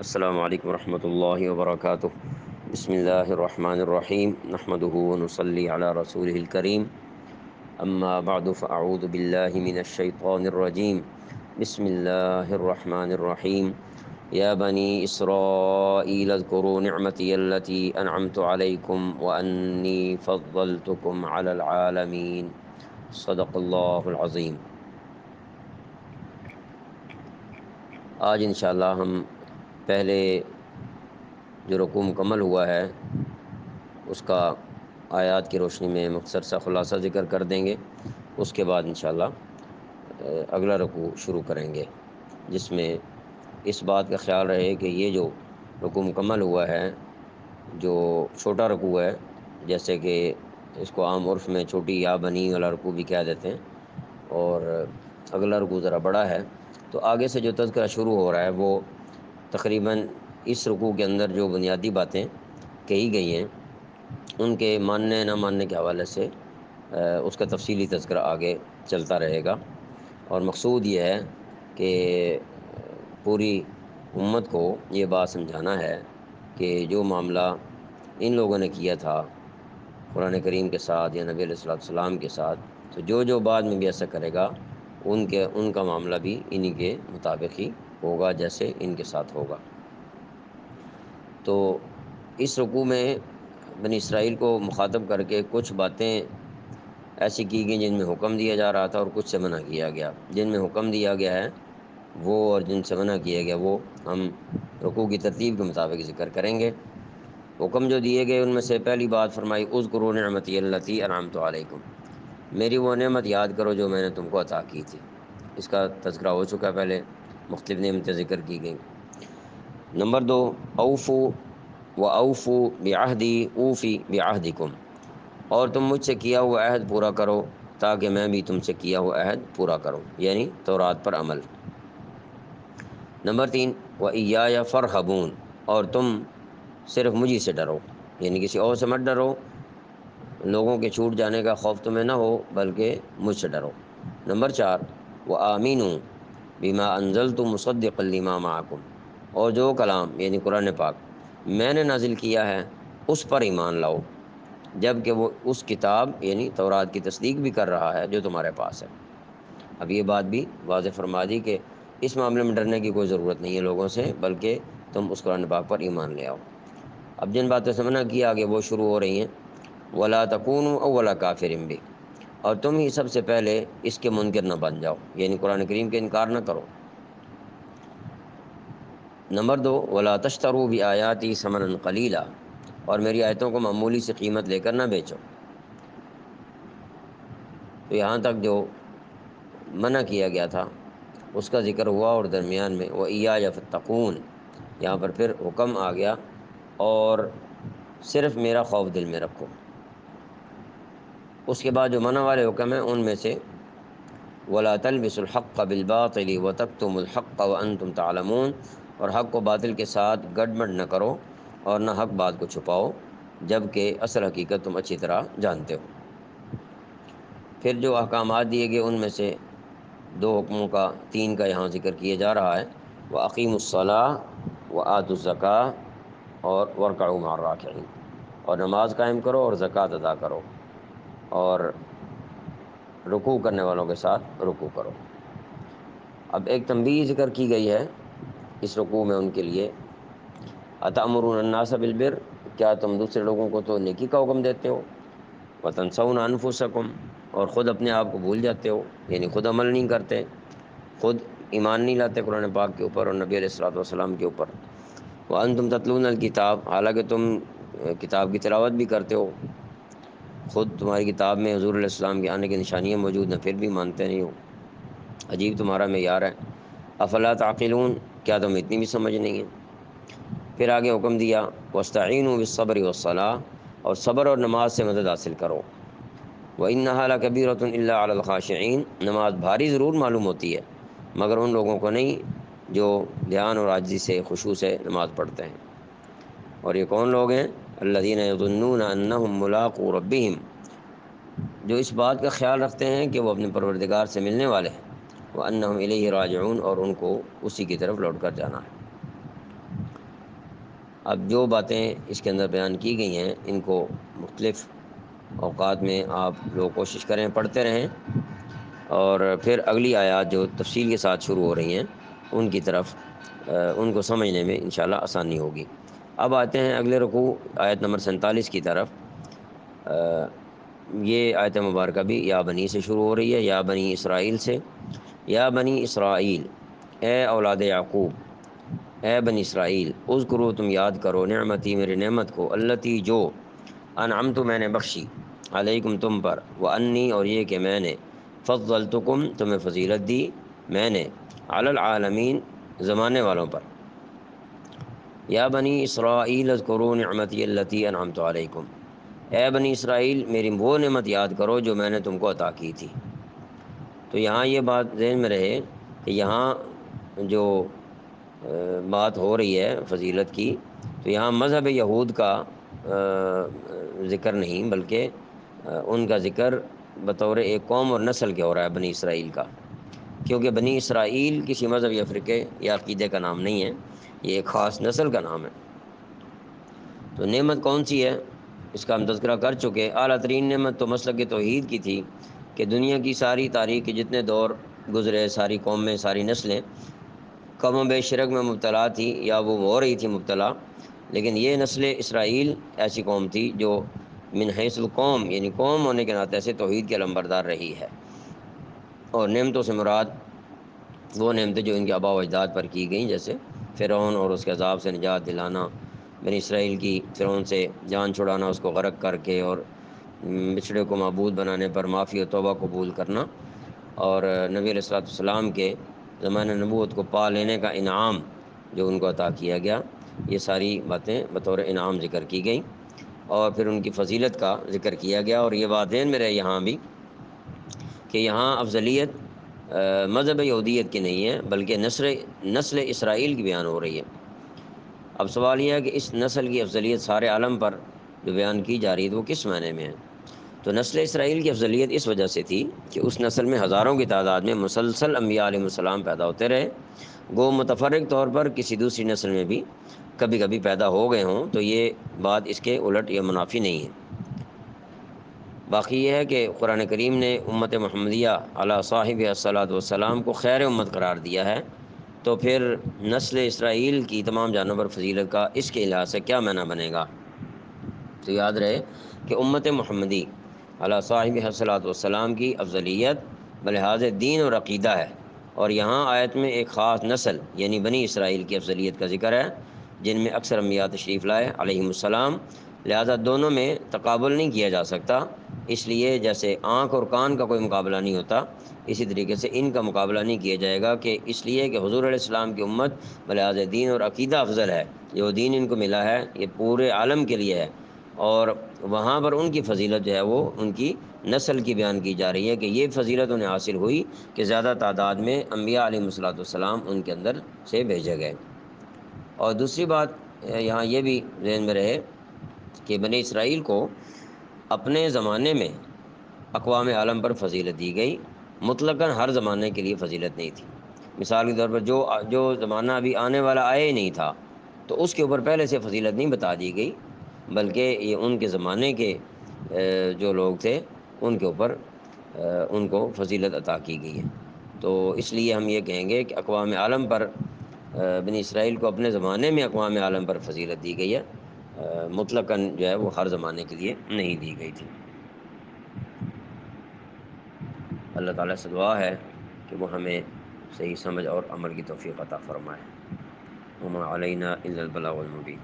السلام علیکم ورحمۃ اللہ وبرکاتہ۔ بسم اللہ الرحمن الرحیم، نحمده ونصلی علی رسولہ الکریم، اما بعد فاعوذ باللہ من الشیطان الرجیم، بسم اللہ الرحمن الرحیم۔ یا بنی اسرائیل اذکروا نعمتی التی انعمت علیکم وانی فضلتکم علی العالمین۔ صدق اللہ العظیم۔ آج انشاءاللہ ہم پہلے جو رکوع مکمل ہوا ہے اس کا آیات کی روشنی میں مختصر سا خلاصہ ذکر کر دیں گے، اس کے بعد انشاءاللہ اگلا رکوع شروع کریں گے، جس میں اس بات کا خیال رہے کہ یہ جو رکوع مکمل ہوا ہے، جو چھوٹا رکوع ہے، جیسے کہ اس کو عام عرف میں چھوٹی یا بنی والا رکوع بھی کہہ دیتے ہیں، اور اگلا رکوع ذرا بڑا ہے، تو آگے سے جو تذکرہ شروع ہو رہا ہے وہ تقریباً اس رکوع کے اندر جو بنیادی باتیں کہی گئی ہیں ان کے ماننے نہ ماننے کے حوالے سے اس کا تفصیلی تذکرہ آگے چلتا رہے گا، اور مقصود یہ ہے کہ پوری امت کو یہ بات سمجھانا ہے کہ جو معاملہ ان لوگوں نے کیا تھا قرآن کریم کے ساتھ یا نبی علیہ السلام کے ساتھ، تو جو بعد میں بھی ایسا کرے گا ان کا معاملہ بھی انہی کے مطابق ہی ہوگا جیسے ان کے ساتھ ہوگا۔ تو اس رکوع میں بنی اسرائیل کو مخاطب کر کے کچھ باتیں ایسی کی گئیں جن میں حکم دیا جا رہا تھا اور کچھ سے منع کیا گیا۔ جن میں حکم دیا گیا ہے وہ اور جن سے منع کیا گیا وہ ہم رکوع کی ترتیب کے مطابق ذکر کریں گے۔ حکم جو دیے گئے ان میں سے پہلی بات فرمائی اذکروا نعمتی التی انعمت علیکم، میری وہ نعمت یاد کرو جو میں نے تم کو عطا کی تھی۔ اس کا تذکرہ ہو چکا، پہلے مختلف نعمتیں ذکر کی گئیں۔ نمبر 2، اوفو و اوفو بعہدی اوفی بعہدکم، اور تم مجھ سے کیا ہوا عہد پورا کرو تاکہ میں بھی تم سے کیا ہوا عہد پورا کروں، یعنی تورات پر عمل۔ نمبر 3، وَإِيَّایَ فَارْهَبُونِ، اور تم صرف مجھی سے ڈرو، یعنی کسی اور سے مت ڈرو، لوگوں کے چھوٹ جانے کا خوف تمہیں نہ ہو بلکہ مجھ سے ڈرو۔ نمبر 4، وَآمِنُوا بِمَا أَنزَلْتُ مُصَدِّقًا لِمَا مَعَكُمْ، اور جو کلام یعنی قرآن پاک میں نے نازل کیا ہے اس پر ایمان لاؤ، جب کہ وہ اس کتاب یعنی تورات کی تصدیق بھی کر رہا ہے جو تمہارے پاس ہے۔ اب یہ بات بھی واضح فرما دی کہ اس معاملے میں ڈرنے کی کوئی ضرورت نہیں ہے لوگوں سے، بلکہ تم اس قرآن پاک پر ایمان لے آؤ۔ اب جن باتوں سے منع کیا آگے وہ شروع ہو رہی ہیں، وَلَا تَكُونُوا أَوَّلَ كَافِرٍ بِهِ، اور تم ہی سب سے پہلے اس کے منکر نہ بن جاؤ، یعنی قرآن کریم کے انکار نہ کرو۔ نمبر 2، وَلَا تَشْتَرُوا بِآيَاتِي ثَمَنًا قَلِيلًا، اور میری آیتوں کو معمولی سی قیمت لے کر نہ بیچو۔ تو یہاں تک جو منع کیا گیا تھا اس کا ذکر ہوا، اور درمیان میں وَإِيَّایَ فَاتَّقُونِ، یہاں پر پھر حکم آ گیا اور صرف میرا خوف دل میں رکھو۔ اس کے بعد جو منع والے حکم ہیں ان میں سے وَلَا تَلْبِسُوا الْحَقَّ بِالْبَاطِلِ وَتَكْتُمُوا الْحَقَّ وَأَنْتُمْ تَعْلَمُونَ، اور حق کو باطل کے ساتھ گڑبڑ نہ کرو اور نہ حق بات کو چھپاؤ جب کہ اصل حقیقت تم اچھی طرح جانتے ہو۔ پھر جو احکامات دیے گئے ان میں سے 2 حکموں کا 3 کا یہاں ذکر کیا جا رہا ہے، وَأَقِیمُوا الصَّلَاةَ وَآتُوا الزَّکَاةَ اور وَارْکَعُوا مَعَ الرَّاکِعِینَ، اور نماز قائم کرو اور زکوٰۃ ادا کرو اور رکوع کرنے والوں کے ساتھ رکوع کرو۔ اب ایک تنبیہ ذکر کی گئی ہے اس رکوع میں ان کے لیے، أَتَأْمُرُونَ النَّاسَ بِالْبِرِّ، کیا تم دوسرے لوگوں کو تو نیکی کا حکم دیتے ہو، وَتَنْسَوْنَ أَنفُسَكُمْ، اور خود اپنے آپ کو بھول جاتے ہو، یعنی خود عمل نہیں کرتے، خود ایمان نہیں لاتے قرآن پاک کے اوپر اور نبی علیہ الصلوۃ والسلام کے اوپر۔ وَأَنْتُمْ تَتْلُونَ الْكِتَابَ، حالانکہ تم کتاب کی تلاوت بھی کرتے ہو، خود تمہاری کتاب میں حضور علیہ السلام کے آنے کی نشانیاں موجود ہیں پھر بھی مانتے نہیں ہو، عجیب تمہارا معیار ہے۔ افلا تعقلون، کیا تم اتنی بھی سمجھ نہیں ہے؟ پھر آگے حکم دیا واستعینوا بالصبر والصلاۃ، اور صبر اور نماز سے مدد حاصل کرو۔ وانھا لکبیرۃ الا علی الخاشعین، نماز بھاری ضرور معلوم ہوتی ہے مگر ان لوگوں کو نہیں جو دھیان اور عاجزی سے خشوع سے نماز پڑھتے ہیں۔ اور یہ کون لوگ ہیں؟ الذین یظنون انہم ملاقو ربہم، جو اس بات کا خیال رکھتے ہیں کہ وہ اپنے پروردگار سے ملنے والے ہیں، وانہم الیہ راجعون، اور ان کو اسی کی طرف لوٹ کر جانا ہے۔ اب جو باتیں اس کے اندر بیان کی گئی ہیں ان کو مختلف اوقات میں آپ لوگ کوشش کریں، پڑھتے رہیں، اور پھر اگلی آیات جو تفصیل کے ساتھ شروع ہو رہی ہیں ان کی طرف ان کو سمجھنے میں انشاءاللہ آسانی ہوگی۔ اب آتے ہیں اگلے رکوع آیت نمبر 47 کی طرف۔ یہ آیت مبارکہ بھی یا بنی سے شروع ہو رہی ہے، یا بنی اسرائیل سے۔ یا بنی اسرائیل، اے اولاد یعقوب، اے بنی اسرائیل، اذکرو، تم یاد کرو، نعمتی، میری نعمت کو، التی، جو، انعمت، میں نے بخشی، علیکم، تم پر، وانی، اور یہ کہ میں نے، فضلتکم، تمہیں فضیلت دی، میں نے، علی العالمین، زمانے والوں پر۔ یا بنی اسرائیل اذکروا نعمتی التی انعمت علیکم، اے بنی اسرائیل، میری وہ نعمت یاد کرو جو میں نے تم کو عطا کی تھی۔ تو یہاں یہ بات ذہن میں رہے کہ یہاں جو بات ہو رہی ہے فضیلت کی، تو یہاں مذہب یہود کا ذکر نہیں، بلکہ ان کا ذکر بطور ایک قوم اور نسل کے ہو رہا ہے، بنی اسرائیل کا، کیونکہ بنی اسرائیل کسی مذہب یا فرقے یا عقیدے کا نام نہیں ہے، یہ ایک خاص نسل کا نام ہے۔ تو نعمت کون سی ہے اس کا ہم تذکرہ کر چکے۔ اعلیٰ ترین نعمت تو مسلک توحید کی تھی، کہ دنیا کی ساری تاریخ کے جتنے دور گزرے، ساری قومیں، ساری نسلیں کم و بیش شرک میں مبتلا تھی، یا وہ ہو رہی تھی مبتلا، لیکن یہ نسل اسرائیل ایسی قوم تھی جو من حیث القوم، یعنی قوم ہونے کے ناطے سے توحید کے علمبردار رہی ہے۔ اور نعمتوں سے مراد وہ نعمتیں جو ان کے آباء و اجداد پر کی گئیں، جیسے فرعون اور اس کے عذاب سے نجات دلانا، بنی اسرائیل کی فرعون سے جان چھڑانا، اس کو غرق کر کے، اور بچھڑے کو معبود بنانے پر معافی و توبہ قبول کرنا، اور نبی علیہ الصلوۃ والسلام کے زمانہ نبوت کو پا لینے کا انعام جو ان کو عطا کیا گیا، یہ ساری باتیں بطور انعام ذکر کی گئیں، اور پھر ان کی فضیلت کا ذکر کیا گیا۔ اور یہ بات ذہن میں رہے یہاں بھی کہ یہاں افضلیت مذہب یہودیت کی نہیں ہے، بلکہ نسل اسرائیل کی بیان ہو رہی ہے۔ اب سوال یہ ہے کہ اس نسل کی افضلیت سارے عالم پر جو بیان کی جا رہی ہے تو وہ کس معنی میں ہے؟ تو نسل اسرائیل کی افضلیت اس وجہ سے تھی کہ اس نسل میں ہزاروں کی تعداد میں مسلسل انبیاء علیہ السلام پیدا ہوتے رہے، گو متفرق طور پر کسی دوسری نسل میں بھی کبھی کبھی پیدا ہو گئے ہوں، تو یہ بات اس کے الٹ یا منافی نہیں ہے۔ باقی یہ ہے کہ قرآن کریم نے امت محمدیہ علی صاحب الصلاۃ والسلام کو خیر امت قرار دیا ہے، تو پھر نسل اسرائیل کی تمام جانوں پر فضیلت کا اس کے لحاظ سے کیا معنی بنے گا؟ تو یاد رہے کہ امت محمدی علی صاحب الصلاۃ والسلام کی افضلیت بلحاظ دین اور عقیدہ ہے، اور یہاں آیت میں ایک خاص نسل یعنی بنی اسرائیل کی افضلیت کا ذکر ہے، جن میں اکثر انبیاء تشریف لائے علیہم السلام، لہذا دونوں میں تقابل نہیں کیا جا سکتا، اس لیے جیسے آنکھ اور کان کا کوئی مقابلہ نہیں ہوتا، اسی طریقے سے ان کا مقابلہ نہیں کیا جائے گا، کہ اس لیے کہ حضور علیہ السلام کی امت بلحاظ دین اور عقیدہ افضل ہے، جو دین ان کو ملا ہے یہ پورے عالم کے لیے ہے، اور وہاں پر ان کی فضیلت جو ہے وہ ان کی نسل کی بیان کی جا رہی ہے، کہ یہ فضیلت انہیں حاصل ہوئی کہ زیادہ تعداد میں انبیاء علیہ الصلوۃ والسلام ان کے اندر سے بھیجے گئے۔ اور دوسری بات یہاں یہ بھی ذہن میں رہے کہ بنی اسرائیل کو اپنے زمانے میں اقوام عالم پر فضیلت دی گئی، مطلقاً ہر زمانے کے لیے فضیلت نہیں تھی۔ مثال کے طور پر جو زمانہ ابھی آنے والا آیا ہی نہیں تھا، تو اس کے اوپر پہلے سے فضیلت نہیں بتا دی گئی، بلکہ یہ ان کے زمانے کے جو لوگ تھے ان کے اوپر ان کو فضیلت عطا کی گئی ہے۔ تو اس لیے ہم یہ کہیں گے کہ اقوام عالم پر بنی اسرائیل کو اپنے زمانے میں اقوام عالم پر فضیلت دی گئی ہے، مطلقاً جو ہے وہ ہر زمانے کے لیے نہیں دی گئی تھی۔ اللہ تعالیٰ سے دعا ہے کہ وہ ہمیں صحیح سمجھ اور عمل کی توفیق عطا فرمائے۔ وما علینا الا البلاغ المبین۔